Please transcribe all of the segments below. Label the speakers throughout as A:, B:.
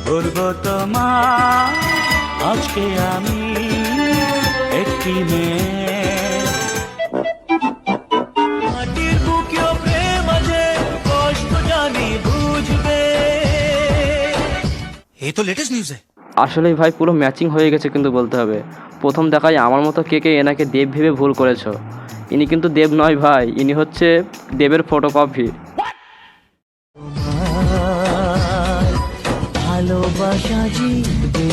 A: বলবো তোমার আজকে আমি একটি মেয়ে মাটির বুকেও প্রেম আছে কষ্ট জানি বুঝবে এই তো লেটেস্ট নিউজ
B: আসলেই ভাই পুরো ম্যাচিং হয়ে গেছে কিন্তু বলতে হবে। প্রথম দেখায় আমার মতো কে এনাকে দেব ভেবে ভুল করেছো। ইনি কিন্তু দেব নয় ভাই, ইনি হচ্ছে দেবের ফটোকপি।
A: ভালোবাসা জিতবে।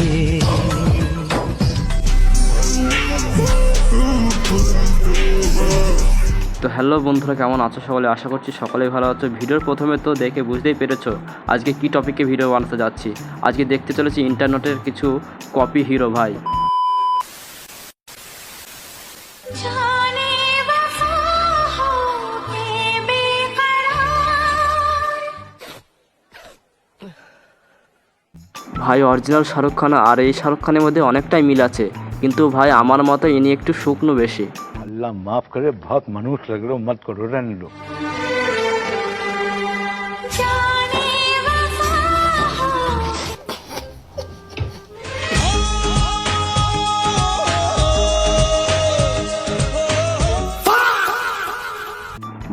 B: তো হ্যালো বন্ধুরা, কেমন আছো সকলে? আশা করছি সকলেই ভালো আছো। ভিডিওর প্রথমে তো দেখে বুঝতেই পেরেছো আজকে কি টপিকে ভিডিও বানাতে যাচ্ছি। আজকে দেখতে চলেছি ইন্টারনেটের কিছু কপি হিরো ভাই। ভাই অরিজিনাল শাহরুখ খান আর এই শাহরুখ খানের মধ্যে অনেকটাই মিল আছে, কিন্তু ভাই আমার মতে ইনি একটু শুকনো বেশি।
C: अल्लाह माफ करे, बहुत मनुष्य लग रहे हो, मत करो, रहने लो।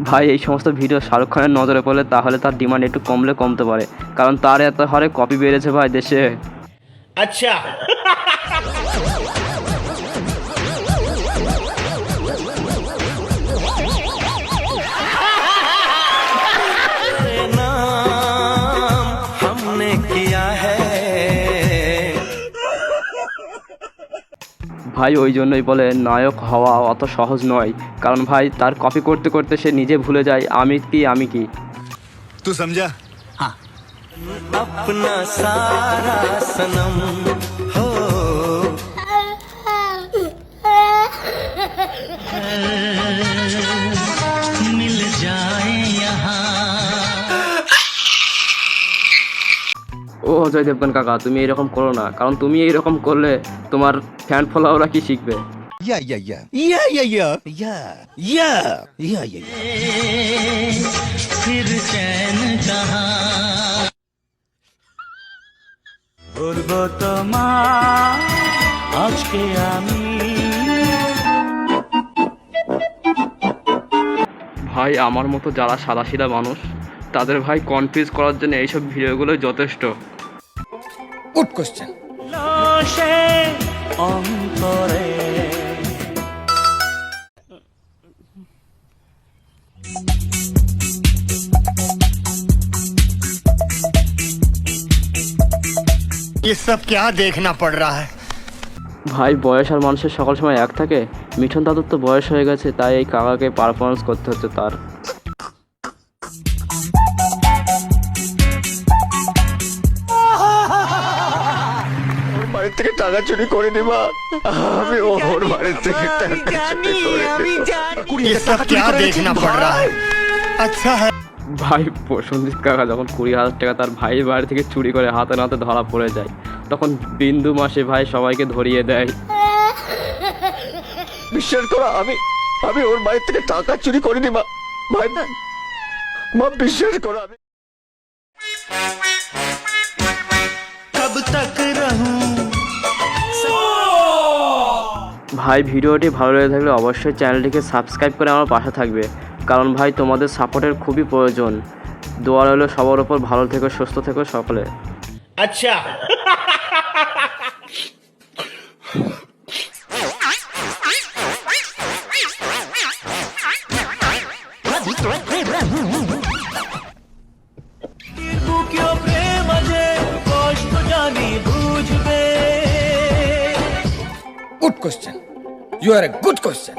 B: ভাই এই সমস্ত ভিডিও শাহরুখ খানের নজরে পড়লে তাহলে তার ডিমান্ড একটু কমতে পারে, কারণ তার এত হারে কপি বেড়েছে ভাই দেশে।
A: আচ্ছা
B: ভাই ওই জন্যই বলে নায়ক হওয়া অত সহজ নয়, কারণ ভাই তার কপি করতে করতে সে নিজে ভুলে যায় আমি কি।
D: तू समझा?
A: हाँ। अपना सारा सनम हो मिल जाए यहाँ।
B: ও অজয় দেবগন কাকা, তুমি এরকম করো না, কারণ তুমি এইরকম করলে তোমার ফ্যান ফলোয়াররা কি শিখবে?
A: फिर चैन कहाँ বলবো তোমার আজকে আমি।
B: ভাই আমার মতো যারা সাদাসিধা মানুষ তাদের ভাই কনফিউজ করার জন্য এইসব ভিডিওগুলো যথেষ্ট।
D: Good question.
A: লাশে অন্তরে
D: ये सब क्या देखना पड़ रहा है?
B: ভাই বয়স আর মানুষের সকল সময় এক থাকে। মিঠুন দাদুর তো বয়স হয়ে গেছে, তাই এই কাকাকে পারফরমেন্স করতে হচ্ছে তার।
C: বাড়ি থেকে টাকা চুরি করে নিবা, আমি ওর বাড়ি থেকে টাকা চুরি করে নিব।
D: ये सब क्या देखना पड़ रहा है? अच्छा है।
B: ভাই সঞ্জিত কাকা যখন 20,000 টাকা তার ভাইয়ের বাড়ি থেকে চুরি করে হাতে নাতে ধরা পড়ে যায়, তখন বিন্দু মাসে ভাই সবাইকে ধরিয়ে দেয়।
C: বিশ্বাস করো, আমি ওর বাড়ি থেকে টাকা চুরি করিনি মা। ভাই মা, বিশ্বাস করো আমি।
A: कब तक रहूं।
B: ভাই ভিডিওটি ভালো লেগে থাকলে অবশ্যই চ্যানেলটিকে সাবস্ক্রাইব করে আমার পাশে থাকবে, কারণ ভাই তোমাদের সাপোর্টের খুবই প্রয়োজন। দোয়া রইল সবার ওপর, ভালো থেকো, সুস্থ থেকো সকলে।
A: अच्छा বুকেও প্রেম আছে কষ্ট জানি বুঝবে।
D: Good question. You are a good question.